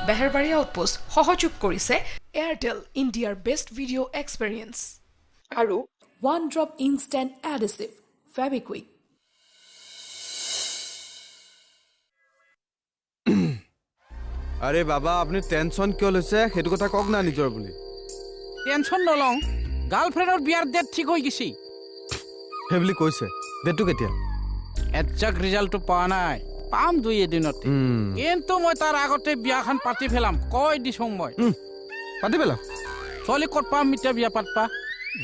বেহেৰবাৰী outpost সহযোগ কৰিছে Airtel ইণ্ডিয়াৰ বেষ্ট ভিডিঅ' এক্সপেৰিয়েন্স আৰু ওৱান ড্ৰপ ইনষ্টেণ্ট এডহেচিভ ফেবিকুইক আৰে বাবা আপনি টেনশন কিয় লৈছে সেইটো কথা কক না নিজৰ বুলি টেনশন নলং গাৰ্লফ্ৰেণ্ডৰ বিয়াৰ ডেট ঠিক হৈ গৈছে সেই বুলি কৈছে ডেটটো কেতিয়া একজাক্ট ৰিজাল্টটো পোৱা নাই পাম দুই এদিনতে কিন্তু মই তাৰ আগতে বিয়াখন পাতি ফেলাম কৈ দিছোঁ মই পাতি পেলাম ছোৱালী ক'ত পাম এতিয়া বিয়া পাতবা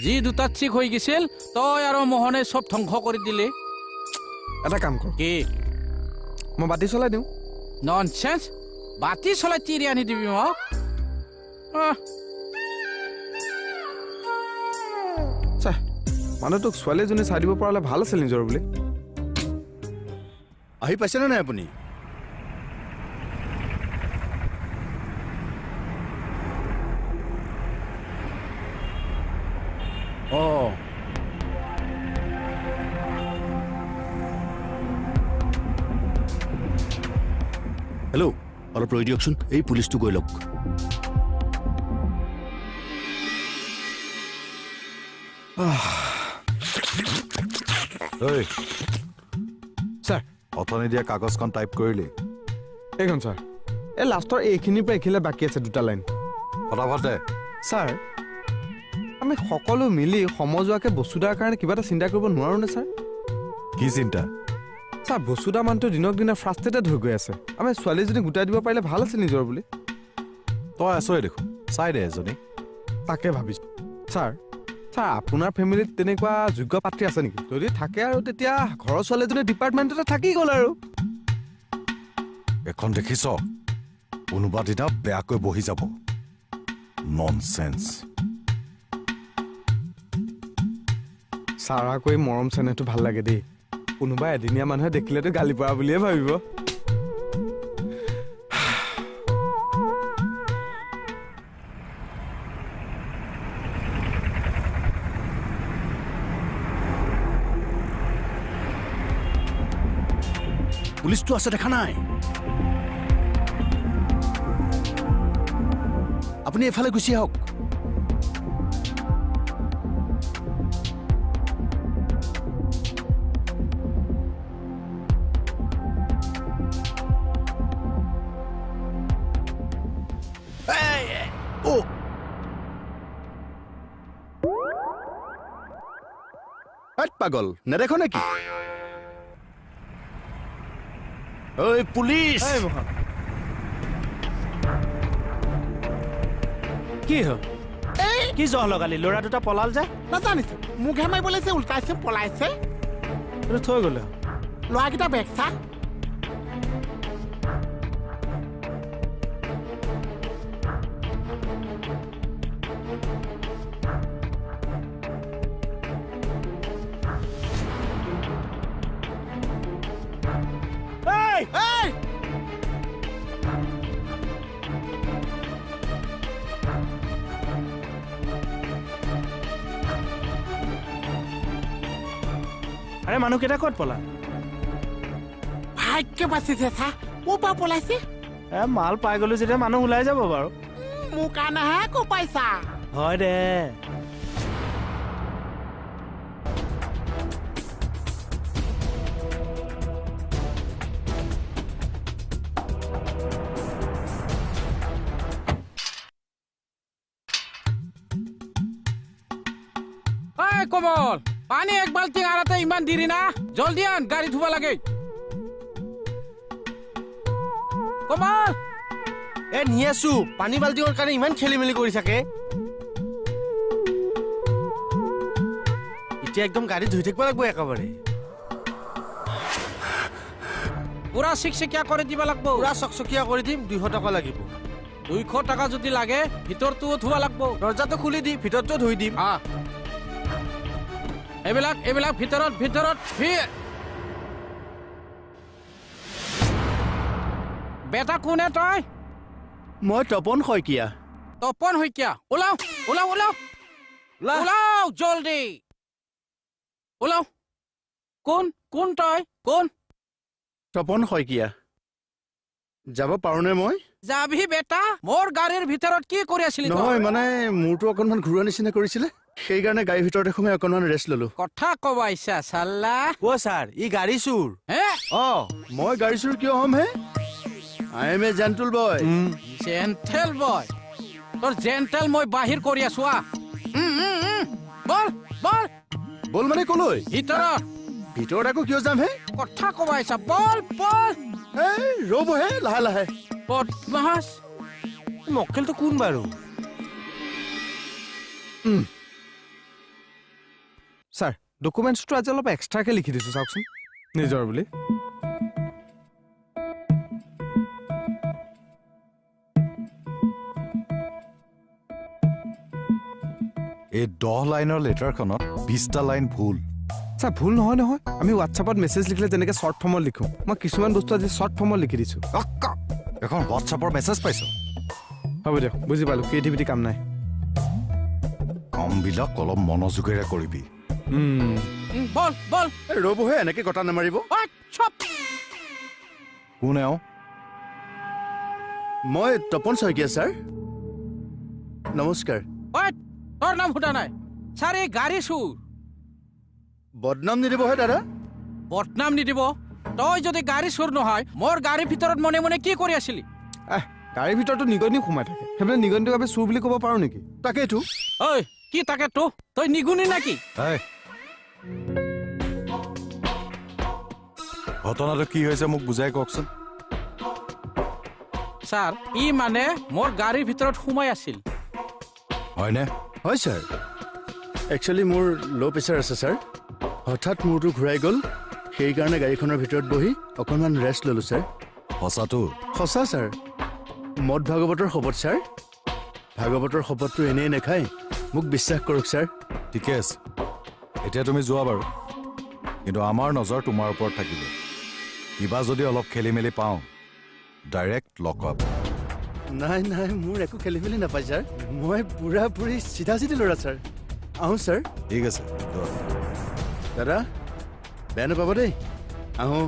যি দুটা ঠিক হৈ গৈছিল তই আৰু মোহনে চব ধ্বংস কৰি দিলে এটা কাম কৰ কি মই বাতি চলাই দিওঁ ননচেন্স বাতি চলাই তিৰি আনি দিবি মোক মানুহটোক ছোৱালীজনী চাই দিব পৰা হ'লে ভাল আছিল নিজৰ বুলি আহি পাইছেনে নাই আপুনি হেল্ল' অলপ ৰৈ দিয়কচোন এই পুলিচটো গৈ লওক ছাৰ অথনি দিয়া কাগজখন টাইপ কৰিলি এইখন ছাৰ এই লাষ্টৰ এইখিনিৰ পৰা এইখিনিলে বাকী আছে দুটা লাইন ফটাফটে ছাৰ আমি সকলো মিলি সমজুৱাকে বসুদাৰ কাৰণে কিবা এটা চিন্তা কৰিব নোৱাৰো নে ছাৰ কি চিন্তা ছাৰ বসুদা মানুহটো দিনক দিনে ফ্ৰাষ্ট্ৰেটেড হৈ গৈ আছে আমি ছোৱালীজনী গোটাই দিব পাৰিলে ভাল আছিল নিজৰ বুলি তই আছই দেখোন চাই দে এজনী তাকে ভাবিছোঁ ছাৰ ছাৰ আপোনাৰ ফেমিলিত তেনেকুৱা যোগ্য পাত্ৰী আছে নেকি যদি থাকে আৰু তেতিয়া ঘৰৰ ছোৱালীজনী ডিপাৰ্টমেণ্টতে থাকি গ'ল আৰু এখন দেখিছ কোনোবা দিনা বেয়াকৈ বহি যাব ননচেন্স ছাৰ আকৌ এই মৰম চেনেহটো ভাল লাগে দেই কোনোবা এদিনীয়া মানুহে দেখিলেতো গালি পৰা বুলিয়ে ভাবিব পুলিচটো আছে দেখা নাই আপুনি এফালে গুচি আহক পাগল নেদেখো নেকি ঐ পুলিচ কি হ'ল কি জহ লগালি ল'ৰা দুটা পলাল যে নাজানিছো মুখে মাৰিবলৈ যে উল্টাইছে পলাইছে থৈ গ'লে ল'ৰাকেইটা বেগচা আৰে মানুহকেইটা ক'ত পলা ভাগ্য বাচিছে চা ক'ৰ পৰা পলাইছে মাল পাই গ'লো যেতিয়া মানুহ ওলাই যাব বাৰু মোৰ কাৰণেহে ক'ৰ পাইছা হয় দে কমল পানী এক বাল্টি আনাতে ইমান দেৰি না জলদি আন গাড়ী ধুব লাগে কমল নি আছো পানী বাল্টিঙৰ কাৰণে ইমান খেলি মেলি কৰি থাকে এতিয়া একদম গাড়ী ধুই থাকিব লাগিব একেবাৰে পুৰা চিকচিকীয়া কৰি দিব লাগিব পুৰা চকচকীয়া কৰি দিম 200 টকা লাগিব 200 টকা যদি লাগে ভিতৰটো ধুব লাগিব দৰ্জাটো খুলি দি ভিতৰটো ধুই দিম এইবিলাক ভিতৰত বেটা কোনে তই মই তপন শইকীয়া ওলাও জলদি ওলাও কোন তই কোন তপন শইকীয়া যাব পাৰোনে মই যাবি বেটা মোৰ গাড়ীৰ ভিতৰত কি কৰি আছিলি নহয় মানে মোৰটো অকণমান ঘূৰোৱা নিচিনা কৰিছিলে সেইকাৰণে গাড়ীৰ ভিতৰতে সোমাই অকণমান ৰেষ্ট ললো কথা কবা ইচ্ছা চাল্লা অ ছাৰ ই গাড়ী চুৰ হে মই গাড়ী চুৰ কিয় হ'ম হে I am a gentle boy gentle boy তোৰ জেণ্টেল মই বাহিৰ কৰি আছো বল বল বল মানে কলৈ ভিতৰত আকৌ কিয় যাম হে কথা কবা ইচ্ছা বল বল এই ৰ'বহে লাহে লাহে বদমাছ মক্কেলটো কোন বাৰু ছাৰ ডকুমেণ্টছটো আজি অলপ এক্সট্ৰাকৈ লিখি দিছোঁ চাওকচোন নিজৰ বুলি এই 10 লাইনৰ লেটাৰখনত 20টা লাইন ভুল ছাৰ ভুল নহয় নহয় আমি হোৱাটছআপত মেছেজ লিখিলে যেনেকৈ শ্বৰ্ট ফৰ্মত লিখোঁ মই কিছুমান বস্তু আজি শ্বৰ্ট ফৰ্মত লিখি দিছোঁ এখন হোৱাটছআপৰ মেছেজ পাইছোঁ হ'ব দিয়ক বুজি পালোঁ ক্ৰিয়েটিভিটি কাম নাই কামবিলাক অলপ মনোযোগেৰে কৰিবি বল বল ৰ'বহে এনেকে গটা নামাৰিব কোন এওঁ মই তপন শইকীয়া ছাৰ নমস্কাৰ তোৰ নাম সোধা নাই ছাৰ এই গাড়ী চুৰ বদনাম নিদিবহে দাদা বদনাম নিদিব তই যদি গাড়ী চুৰ নহয় মোৰ গাড়ীৰ ভিতৰত মনে মনে কি কৰি আছিলি গাড়ীৰ ভিতৰতো নিগনি সোমাই থাকে সেইবিলাক নিগনিটোক আমি চুৰ বুলি ক'ব পাৰোঁ নেকি তাকেইতো ঐ কি তাকেতো তই নিগুনি নেকি ঘটনাটো কি হৈছে মোক বুজাই কওকচোন ছাৰ ই মানে মোৰ গাড়ীৰ ভিতৰত সোমাই আছিল হয়নে হয় ছাৰ একচুৱেলি মোৰ ল' প্ৰেছাৰ আছে ছাৰ হঠাৎ মূৰটো ঘূৰাই গ'ল সেইকাৰণে গাড়ীখনৰ ভিতৰত বহি অকণমান ৰেষ্ট ল'লোঁ ছাৰ সঁচাটো সঁচা ছাৰ মদ ভাগৱতৰ শপত ছাৰ ভাগৱতৰ শপতটো এনেই নেখায় মোক বিশ্বাস কৰক ছাৰ ঠিকে আছে এতিয়া তুমি যোৱা বাৰু কিন্তু আমাৰ নজৰ তোমাৰ ওপৰত থাকিব কিবা যদি অলপ খেলি মেলি পাওঁ ডাইৰেক্ট লক আপ নাই নাই মোৰ একো খেলি মেলি নাপায় ছাৰ মই পুৰাপুৰি চিধা চিধি ল'ৰা ছাৰ আহোঁ ছাৰ ঠিক আছে দাদা বেয়া নাপাব দেই আহোঁ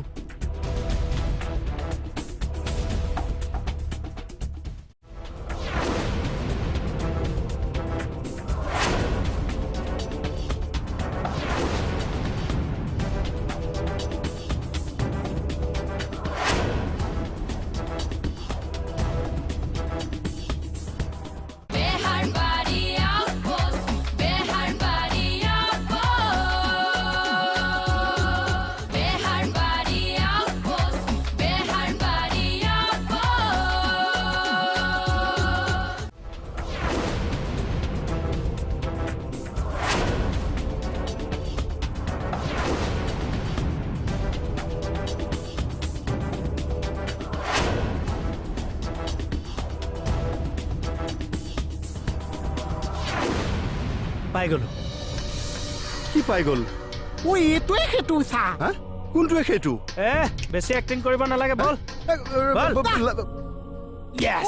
পাই গ'লো কি পাই গ'ল ঐ এইটোৱে সেইটো চা হা কোনটোৱে সেইটো বেছি এক্টিং কৰিব নালাগে বল য়েছ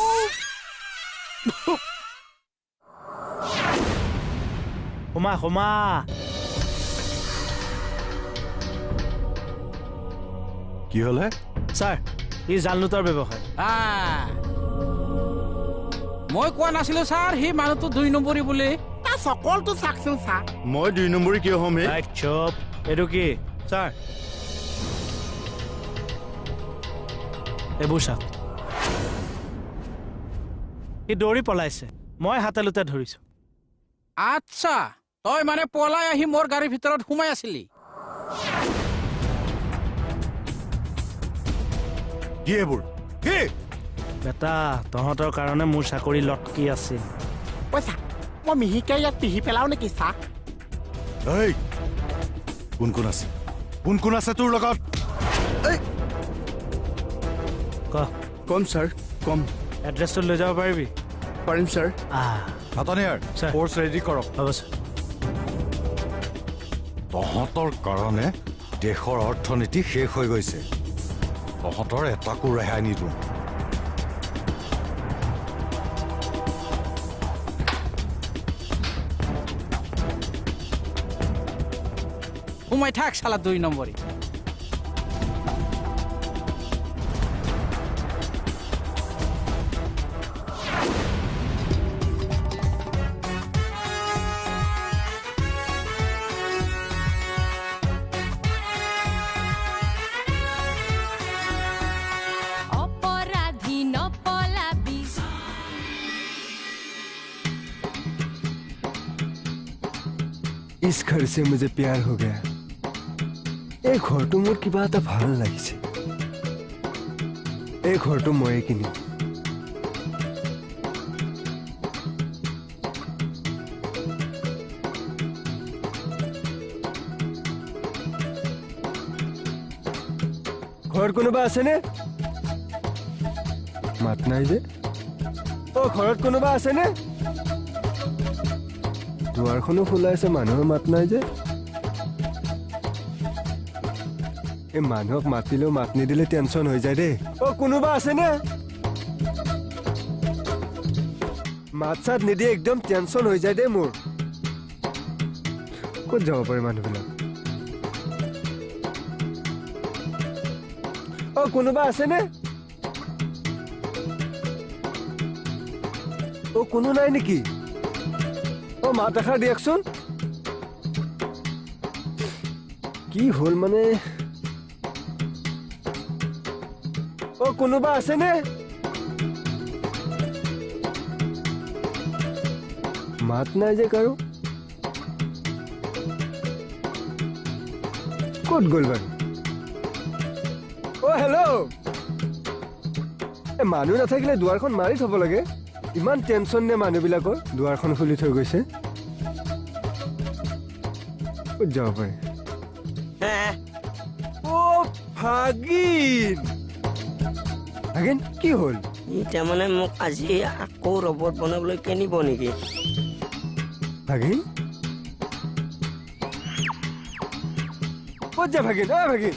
সোমা সোমা কি হ'লে ছাৰ ই জাল নোটৰ ব্যৱসায় মই কোৱা নাছিলো ছাৰ সি মানুহটো 2 নম্বৰী বুলি তাৰ চকলটো চাকচোন চা মই 2 নম্বৰী কিয় হ'ম হে চুপ এইটো কি ছাৰ এইবোৰ চাওক সি দৌৰি পলাইছে মই হাতে লোতে ধৰিছো আচ্ছা তই মানে পলাই আহি মোৰ গাড়ীৰ ভিতৰত সোমাই আছিলি কি এইবোৰ কি বেটা তহঁতৰ কাৰণে মোৰ চাকৰি লটকি আছিল পইচা মই মিহিকে ইয়াত পিহি পেলাও নেকি চা এই কোন কোন আছে তোৰ লগত কম ছাৰ কম এড্ৰেছটো লৈ যাব পাৰিবি পাৰিম ছাৰ খাতনিয়াৰ ছাৰ। ফ'ৰ্চ ৰেডি কৰক হ'ব ছাৰ তহঁতৰ কাৰণে দেশৰ অৰ্থনীতি শেষ হৈ গৈছে তহঁতৰ এটাকো ৰেহাই নিদিওঁ সোমাই থাক চালা 2 নম্বৰী इस घर से मुझे प्यार हो गया এই ঘৰটো মোৰ কিবা এটা ভাল লাগিছে এই ঘৰটো মই কিনিম ঘৰত কোনোবা আছেনে মাত নাই যে ও ঘৰত কোনোবা আছেনে দুৱাৰখনো খোলা আছে মানুহৰ মাত নাই যে এই মানুহক মাতিলেও মাত নিদিলে টেনচন হৈ যায় দেই ও কোনোবা আছেনে মাত চাত নিদিয়ে একদম টেনচন হৈ যায় দেই মোৰ ক'ত যাব পাৰে মানুহবিলাক ও কোনোবা আছেনে ও কোনো নাই নেকি ও মাত এষাৰ দিয়কচোন কি হ'ল মানে ও কোনোবা আছেনে মাত নাই যে কাৰো ক'ত গ'ল বাৰু ও হেল্ল' এই মানুহ নাথাকিলে দুৱাৰখন মাৰি থ'ব লাগে ইমান টেনচন নে মানুহবিলাকৰ দুৱাৰখন খুলি থৈ গৈছে ক'ত যাব পাৰে ও ভাগিন ভাগিন কি হ'ল এতিয়া মানে মোক আজি আকৌ ৰবট বনাবলৈ কিনিব নেকি ভাগিন ক'ত যা ভাগিন অ ভাগিন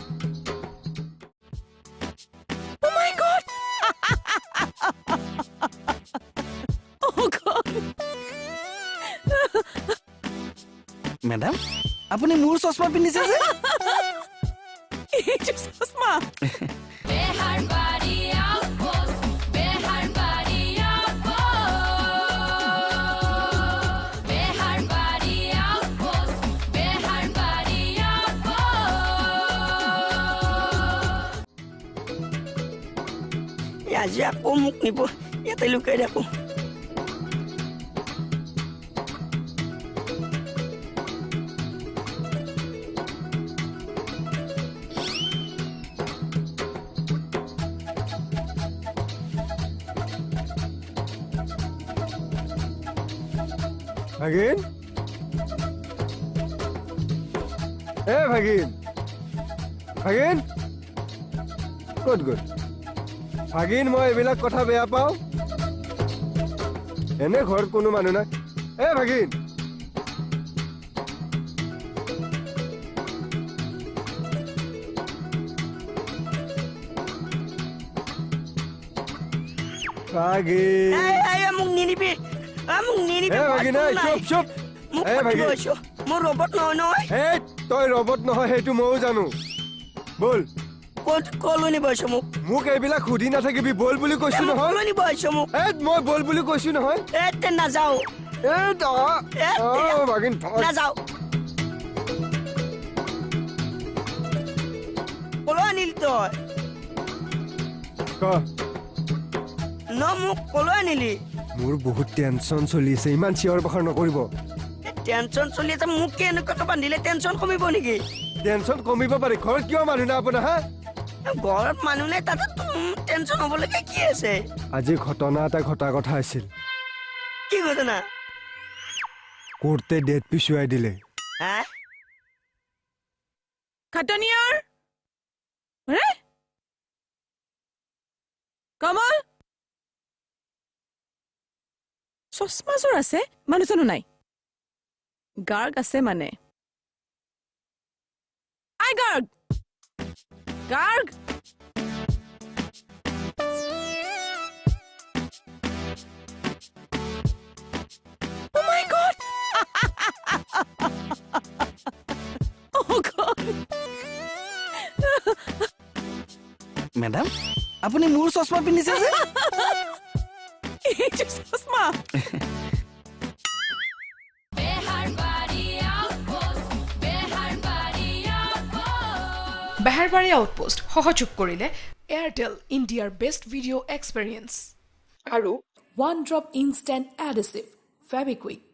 মেডাম আপুনি মোৰ চশমা পিন্ধিছে যে চশমা আজি আকৌ মোক নিব ইয়াতে লুকাই ৰাখো ভাগিন এ ভাগিন ভাগিন ক'ত গ'ল ভাগিন মই এইবিলাক কথা বেয়া পাওঁ এনে ঘৰত কোনো মানুহ নাই এ ভাগিন ভাগিন মোক নিনিবি মোক নিনিবি ভাগিন চুপ চুপ মোক মোৰ ৰবট নহয় নহয় এই তই ৰবট নহয় সেইটো ময়ো জানো বল ক'ত কলৈ নিব আহিছ মোক মোক এইবিলাক সুধি নাথাকিবি বল বুলি কৈছো নহয় কলৈ নিব আহিছ মোক মই বল বুলি কৈছো নহয় নাযাওঁ ভাগিন নাযাওঁ কলৈ আনিলি তই মোক কলৈ আনিলি মোৰ বহুত টেনচন চলি আছে ইমান চিঞৰ বাখৰ নকৰিব টেনচন চলি আছে মোক কি এনেকুৱাকে বান্ধিলে টেনচন কমিব নেকি টেনচন কমিব পাৰে ঘৰত কিয় মানুহ নাই আপোনাৰ হা ঘৰত মানুহ নাই তাতে টেনচন হবলৈকে কি আছে আজি ঘটনা এটা ঘটা কথা আছিল কি ঘটনা কোৰ্টে ডেট পিছুৱাই দিলে খাটনিয়াৰ কমল চশমাযোৰ আছে মানুহজনো নাই গাৰ্গ আছে মানে আই Garg Garg Oh my God! Oh God! Madam আপুনি মোৰ চশমা পিন্ধিছে যে এইটো চশমা বেহাৰবাৰী আউটপোষ্ট সহযোগ কৰিলে এয়াৰটেল ইণ্ডিয়াৰ বেষ্ট ভিডিঅ' এক্সপেৰিয়েন্স আৰু ওৱান ড্ৰপ ইনষ্টেণ্ট এডহেচিভ ফেবিকুইক